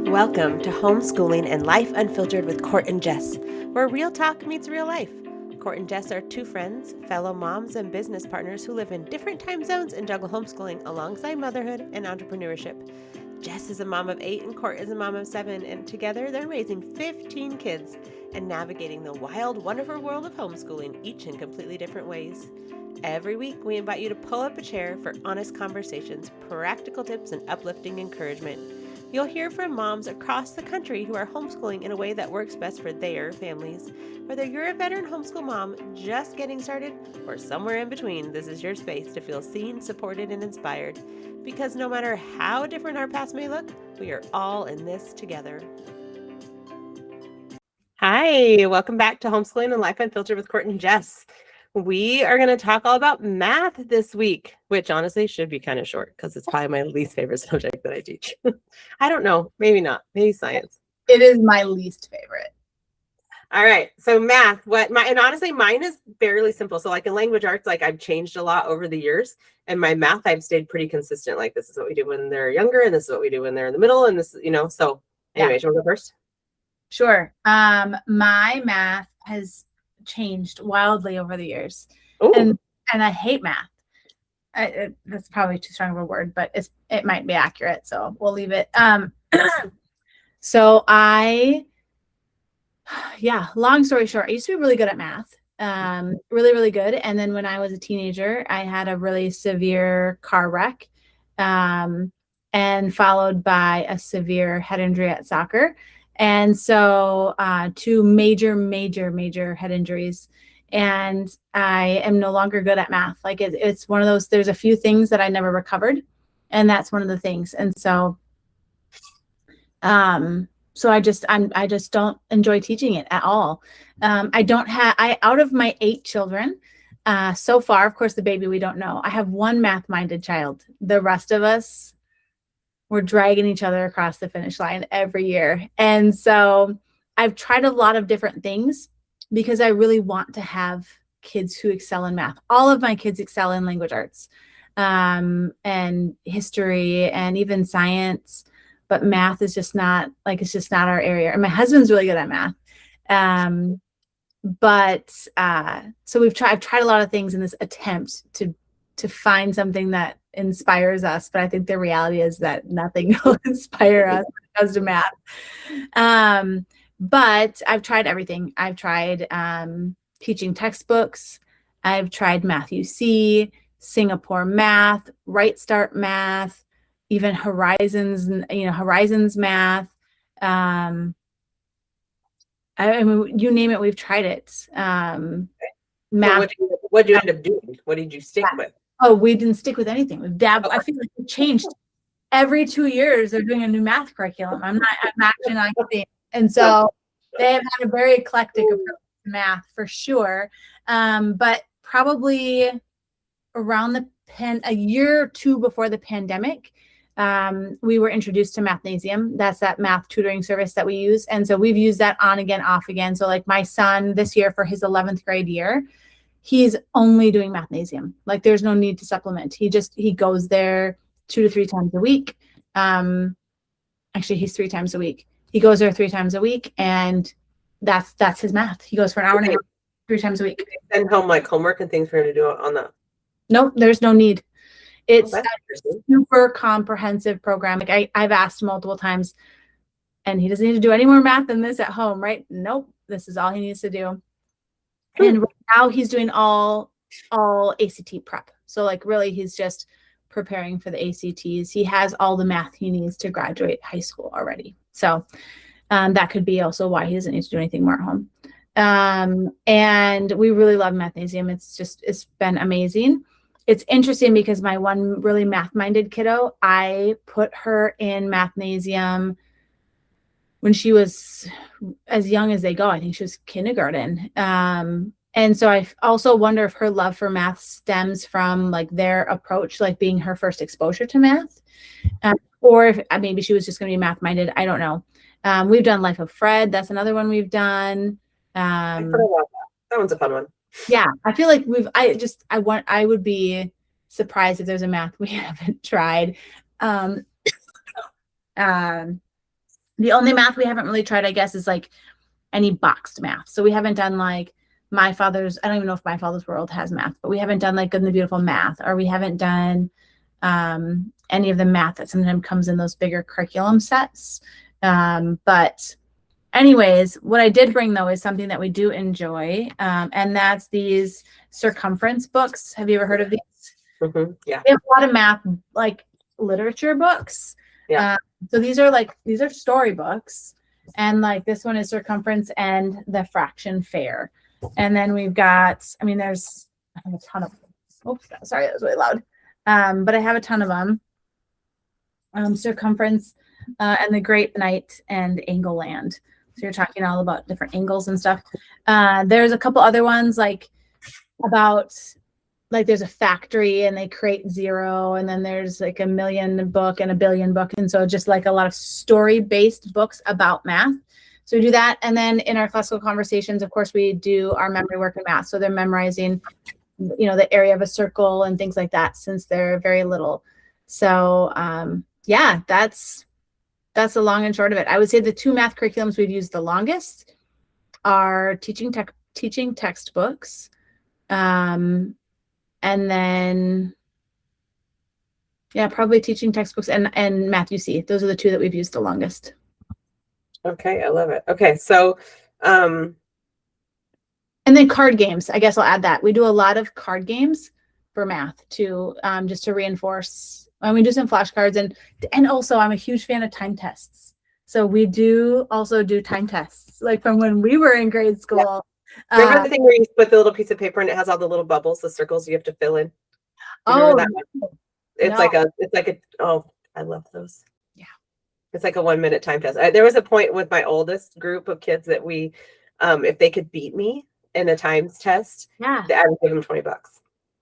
Welcome to Homeschooling and Life Unfiltered with Court and Jess, where real talk meets real life. Court and Jess are two friends, fellow moms, and business partners who live in different time zones and juggle homeschooling alongside motherhood and entrepreneurship. Jess is a mom of 8 and Court is a mom of 7, and together they're raising 15 kids and navigating the wild, wonderful world of homeschooling, each in completely different ways. Every week, we invite you to pull up a chair for honest conversations, practical tips, and uplifting encouragement. You'll hear from moms across the country who are homeschooling in a way that works best for their families. Whether you're a veteran homeschool mom just getting started or somewhere in between, this is your space to feel seen, supported, and inspired. Because no matter how different our paths may look, we are all in this together. Hi, welcome back to Homeschooling and Life Unfiltered with Court and Jess. We are going to talk all about math this week, which honestly should be kind of short because it's probably my least favorite subject that I teach. I don't know, maybe not, maybe science. It is my least favorite. All right, so math, and honestly, mine is fairly simple. So like in language arts, like I've changed a lot over the years, and my math, I've stayed pretty consistent. Like this is what we do when they're younger, and this is what we do when they're in the middle, and this, so anyways, you want to go first? Sure. My math has changed wildly over the years. And I hate math. That's probably too strong of a word, but it might be accurate, so we'll leave it. So long story short, I used to be really good at math. Really, really good. And then when I was a teenager, I had a really severe car wreck, and followed by a severe head injury at soccer. And so two major head injuries. And I am no longer good at math. Like it's one of those, there's a few things that I never recovered. And that's one of the things. And so, I just don't enjoy teaching it at all. Out of my 8 children, so far, of course, the baby, we don't know. I have one math-minded child. The rest of us, we're dragging each other across the finish line every year. And so I've tried a lot of different things because I really want to have kids who excel in math. All of my kids excel in language arts, and history and even science, but math is just not our area. And my husband's really good at math. So I've tried a lot of things in this attempt to find something that inspires us, but I think the reality is that nothing will inspire us when it comes to math. But I've tried everything. I've tried teaching textbooks. I've tried Math UC, Singapore Math, Right Start Math, even Horizons Math. I mean, you name it, we've tried it. Math. So what did you end up doing? What did you stick with? Oh, we didn't stick with anything. We've dabbled. I feel like we've changed every 2 years. They're doing a new math curriculum. I'm actually not seeing. And so they have had a very eclectic approach to math for sure. But probably around a year or two before the pandemic, we were introduced to Mathnasium. That's that math tutoring service that we use. And so we've used that on again, off again. So like my son this year for his 11th grade year, he's only doing Mathnasium. Like there's no need to supplement. He goes there 2 to 3 times a week. Actually, he's 3 times a week. He goes there 3 times a week, and that's his math. He goes for an hour and a half 3 times a week. Send home like homework and things for him to do on that. Nope, there's no need. It's a super comprehensive program. Like I've asked multiple times, and he doesn't need to do any more math than this at home, right? Nope, this is all he needs to do. And right now he's doing all ACT prep. So like really he's just preparing for the ACTs. He has all the math he needs to graduate high school already. So that could be also why he doesn't need to do anything more at home. And we really love Mathnasium. It's been amazing. It's interesting because my one really math-minded kiddo, I put her in Mathnasium when she was as young as they go. I think she was kindergarten. And so I also wonder if her love for math stems from like their approach, like being her first exposure to math, or if maybe she was just going to be math-minded. I don't know. We've done Life of Fred. That's another one we've done. I forgot about that. That one's a fun one. Yeah, I feel like I would be surprised if there's a math we haven't tried. The only math we haven't really tried, I guess, is like any boxed math. So we haven't done like I don't even know if My Father's World has math, but we haven't done like Good and the Beautiful math, or we haven't done any of the math that sometimes comes in those bigger curriculum sets. But anyways, what I did bring though is something that we do enjoy, and that's these circumference books. Have you ever heard of these? Mm-hmm. Yeah. We have a lot of math, like literature books. Yeah. So these are storybooks, and like this one is circumference and the fraction fair. And then we've got, I have a ton of them. Oops, sorry, that was really loud. But I have a ton of them. Circumference and the Great Night and Angle Land. So you're talking all about different angles and stuff. There's a couple other ones like about like there's a factory and they create zero, and then there's like a million book and a billion book. And so just like a lot of story-based books about math. So we do that. And then in our classical conversations, of course, we do our memory work in math. So they're memorizing, the area of a circle and things like that since they're very little. So yeah, that's the long and short of it. I would say the two math curriculums we've used the longest are teaching textbooks. And then, yeah, probably teaching textbooks and Math UC. Those are the two that we've used the longest. Okay, I love it. Okay, so, and then card games. I guess I'll add that. We do a lot of card games for math too, just to reinforce. And we do some flashcards, and also I'm a huge fan of time tests. So we do also do time tests, like from when we were in grade school. Yeah. Remember the thing where you put the little piece of paper and it has all the little bubbles, the circles you have to fill in? Oh, it's like a oh, I love those. Yeah. It's like a 1 minute time test. There was a point with my oldest group of kids that we, if they could beat me in a times test, yeah, I would give them $20.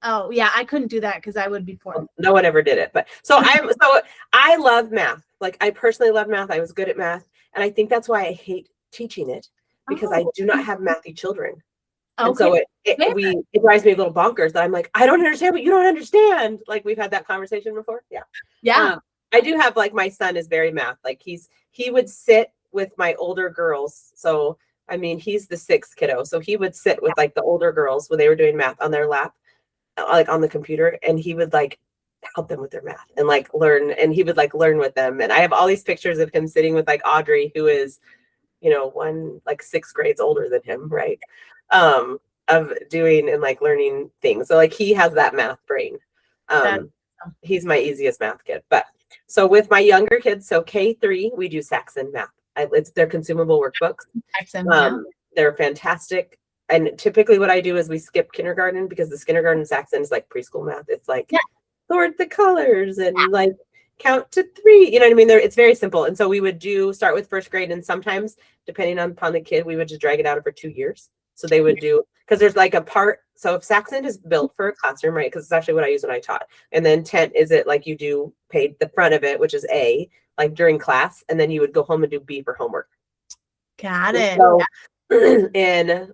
Oh yeah, I couldn't do that because I would be poor. No one ever did it, but I love math. Like I personally love math. I was good at math, and I think that's why I hate teaching it, because I do not have mathy children. Okay. And so it drives me a little bonkers that I'm like, I don't understand what you don't understand. Like we've had that conversation before. Yeah. Yeah. I do have, like, my son is very math. Like he would sit with my older girls. So, I mean, he's the 6th kiddo. So he would sit with like the older girls when they were doing math on their lap, like on the computer. And he would like help them with their math and like learn, and he would like learn with them. And I have all these pictures of him sitting with like Audrey, who is, 6 grades older than him, right? Of doing and like learning things. So like he has that math brain. He's my easiest math kid. But so with my younger kids, so K3, we do Saxon math. It's their consumable workbors. They're fantastic. And typically what I do is we skip kindergarten, because the kindergarten Saxon is like preschool math. It's like sort the colors and like count to 3, you know what I mean? It's very simple. And so we would start with 1st grade, and sometimes depending upon the kid, we would just drag it out over 2 years. So they would do, because there's like a part. So if Saxon is built for a classroom, right? Because it's actually what I use when I taught. And then Tent is it like you do paid the front of it, which is A, like during class, and then you would go home and do B for homework. Got it. So in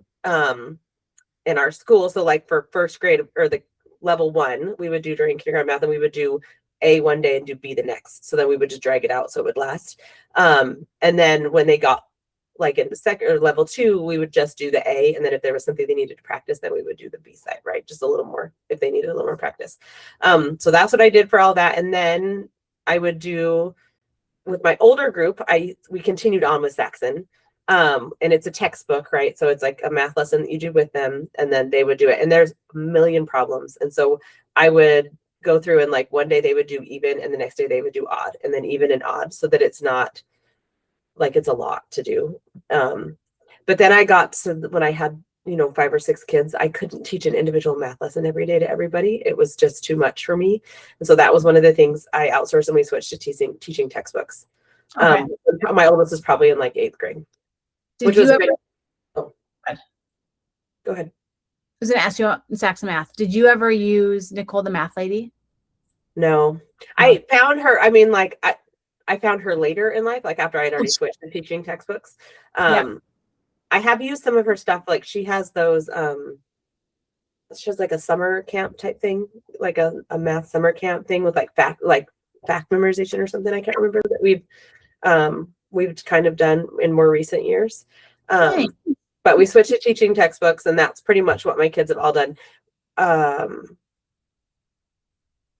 our school, so like for 1st grade or the level 1, we would do during kindergarten math, and we would do A one day and do B the next. So then we would just drag it out so it would last. And then when they got like in the 2nd or level 2, we would just do the A. And then if there was something they needed to practice, then we would do the B side, right? Just a little more if they needed a little more practice. So that's what I did for all that. And then I would do with my older group, we continued on with Saxon. And it's a textbook, right? So it's like a math lesson that you do with them, and then they would do it. And there's a million problems. And so I would go through, and like one day they would do even, and the next day they would do odd, and then even and odd, so that it's not like it's a lot to do. But then I got to when I had 5 or 6 kids, I couldn't teach an individual math lesson every day to everybody. It was just too much for me. And so that was one of the things I outsourced, and we switched to teaching textbooks. Okay. My oldest is probably in like 8th grade. Which was great. Oh, go ahead. I was going to ask you Saxon math. Did you ever use Nicole the math lady? No. I found her. I mean, like I found her later in life, like after I had already switched to teaching textbooks. I have used some of her stuff. Like she has those. She has like a summer camp type thing, like a math summer camp thing with like fact memorization or something. I can't remember that we've kind of done in more recent years. Nice. But we switched to teaching textbooks, and that's pretty much what my kids have all done.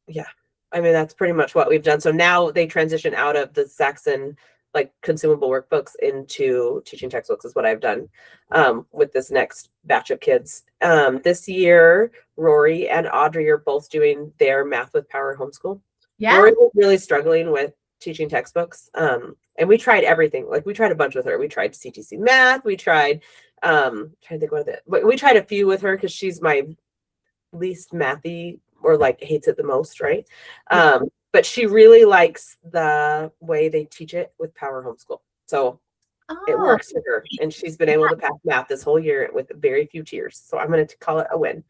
Yeah, I mean, that's pretty much what we've done. So now they transition out of the Saxon like consumable workbooks into teaching textbooks is what I've done with this next batch of kids. This year, Rory and Audrey are both doing their Math with Power homeschool. Yeah. Rory was really struggling with teaching textbooks. And we tried everything. Like we tried a bunch with her. We tried CTC math. We tried, trying to think what it, we tried a few with her because she's my least mathy or like hates it the most, right? But she really likes the way they teach it with Power Homeschool. So it works for her. And she's been able to pass math this whole year with very few tears. So I'm going to call it a win.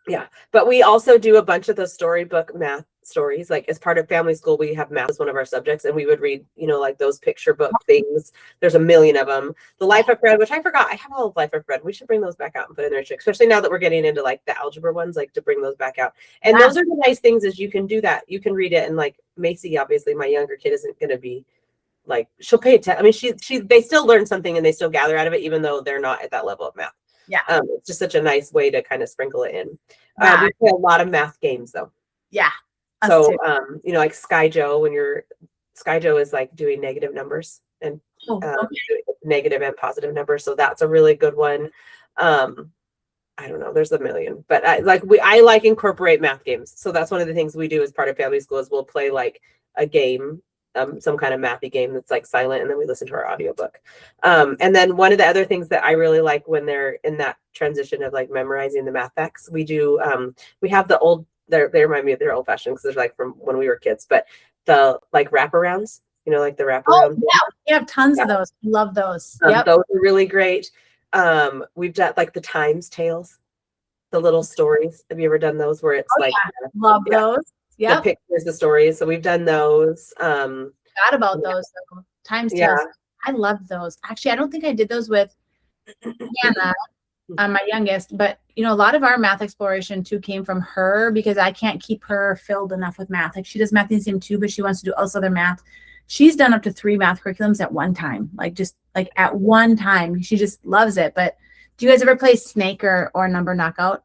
Yeah. But we also do a bunch of the storybook math stories. Like as part of family school, we have math as one of our subjects, and we would read, you know, like those picture book things. There's a million of them. The Life of Fred, which I forgot. I have all of Life of Fred. We should bring those back out and put in there, especially now that we're getting into like the algebra ones, like to bring those back out. And those are the nice things is you can do that. You can read it. And like Macy, obviously my younger kid isn't going to be like, she'll pay attention. I mean, they still learn something and they still gather out of it, even though they're not at that level of math. Yeah. It's just such a nice way to kind of sprinkle it in. We play a lot of math games though. Yeah. So, you know, like Sky Joe, Sky Joe is like doing negative numbers and negative and positive numbers. So that's a really good one. I don't know, there's a million, but I like incorporate math games. So that's one of the things we do as part of family school is we'll play like a game, some kind of mathy game that's like silent, and then we listen to our audiobook. And then one of the other things that I really like when they're in that transition of like memorizing the math facts, we do, we have the old, they remind me of their old fashioned because they're like from when we were kids, but the like wraparounds, you know, like the wraparound. Oh, yeah, we have tons of those. Love those. Those are really great. We've done like the Times Tales, the little stories. Have you ever done those where it's love those? Yeah, the pictures, the stories. So we've done those. Forgot about those though. Times Tales. I love those. Actually, I don't think I did those with Hannah, my youngest, but you know, a lot of our math exploration too came from her because I can't keep her filled enough with math. Like she does math museum too, but she wants to do also other math. She's done up to 3 math curriculums at one time, like just like at one time. She just loves it. But do you guys ever play Snake or Number Knockout?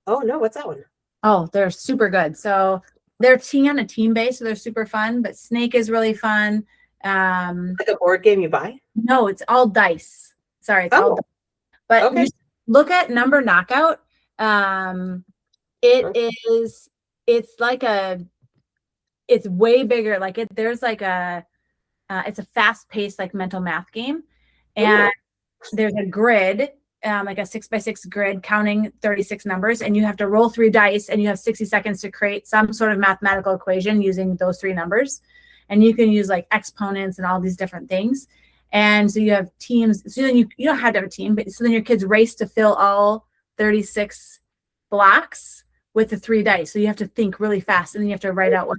Oh no, what's that one? Oh, they're super good. So they're on a team base, so they're super fun. But Snake is really fun. Like a board game you buy? No, it's all dice. Sorry, it's all dice. But you look at Number Knockout. It's way bigger. Like there's like it's a fast-paced like mental math game, and there's a grid, like a 6x6 grid counting 36 numbers, and you have to roll 3 dice, and you have 60 seconds to create some sort of mathematical equation using those 3 numbers, and you can use like exponents and all these different things. And so you have teams. So then you don't have to have a team, but so then your kids race to fill all 36 blocks with the 3 dice. So you have to think really fast, and then you have to write out what.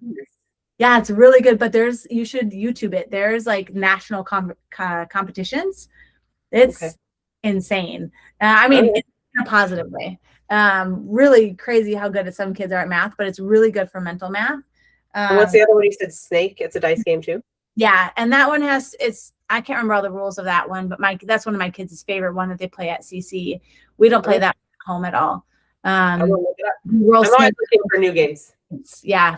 Yeah, it's really good. But you should YouTube it. There's like national competitions. It's insane. I mean, in a positive way. Really crazy how good some kids are at math, but it's really good for mental math. And what's the other one? You said Snake. It's a dice game too. Yeah, and that one I can't remember all the rules of that one, but that's one of my kids' favorite one that they play at CC. We don't play that at home at all. I will look it up. I'm always looking for new games. Yeah.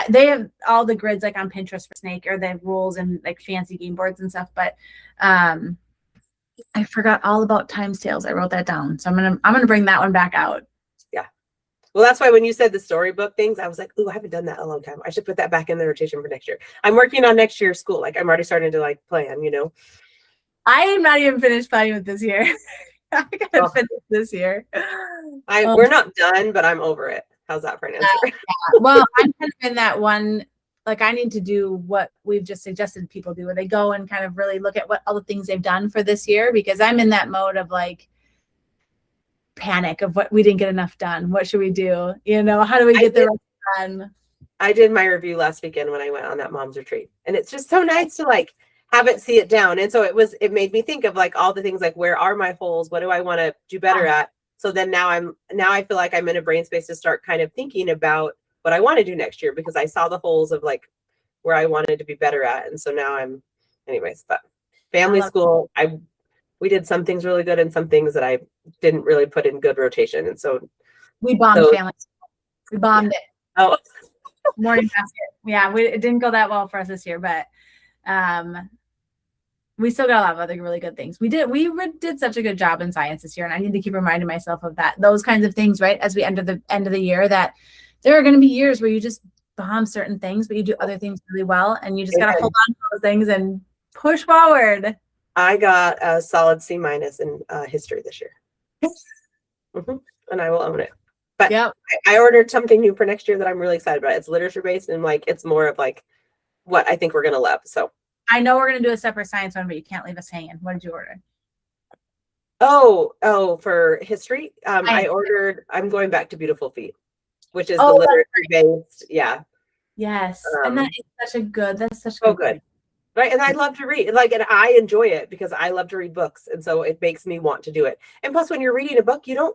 They have all the grids like on Pinterest for Snake, or the rules and like fancy game boards and stuff. But I forgot all about Times Tales. I wrote that down, so I'm gonna bring that one back out. Yeah. Well, that's why when you said the storybook things, I was like, "Ooh, I haven't done that in a long time. I should put that back in the rotation for next year." I'm working on next year's school. Like I'm already starting to like plan. You know. I am not even finished playing with this year. I gotta finish this year. We're not done, but I'm over it. How's that for an answer? Well, I'm kind of in that one. Like I need to do what we've just suggested people do, where they go and kind of really look at what all the things they've done for this year, because I'm in that mode of like panic of what we didn't get enough done. What should we do? You know, how do we get the rest done? I did my review last weekend when I went on that mom's retreat, and it's just so nice to like have it, see it down. And so it made me think of like all the things, like where are my holes? What do I want to do better at? So then now I feel like I'm in a brain space to start kind of thinking about what I want to do next year, because I saw the holes of like where I wanted to be better at. And so now I'm anyways, but family school, we did some things really good and some things that I didn't really put in good rotation. And so we bombed family school. We bombed it. Oh, morning basket. Yeah, it didn't go that well for us this year, but we still got a lot of other really good things. We did such a good job in science this year, and I need to keep reminding myself of that. Those kinds of things, right? As we enter the end of the year, that there are going to be years where you just bomb certain things, but you do other things really well, and you just got to hold on to those things and push forward. I got a solid C- in history this year. And I will own it. But I ordered something new for next year that I'm really excited about. It's literature based, and like it's more of like what I think we're gonna love. So I know we're gonna do a separate science one, but you can't leave us hanging. What did you order? Oh, for history, I'm going back to Beautiful Feet, which is the literature based. Yeah. Yes, and that's such a good. Good. Right. And I love to read, like, and I enjoy it because I love to read books. And so it makes me want to do it. And plus, when you're reading a book, you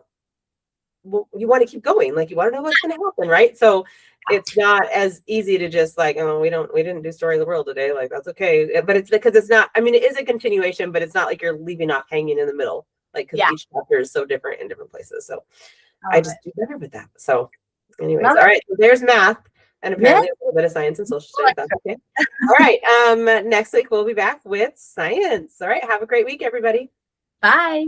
want to keep going. Like, you want to know what's going to happen. Right. So it's not as easy to just like, oh, we didn't do Story of the World today. Like, that's okay. But it's because it's not, I mean, it is a continuation, but it's not like you're leaving off hanging in the middle. Like, because each chapter is so different in different places. So I just do better with that. So anyways, all right. So there's math. And apparently a little bit of science and social studies. That's okay. All right. Next week we'll be back with science. All right. Have a great week, everybody. Bye.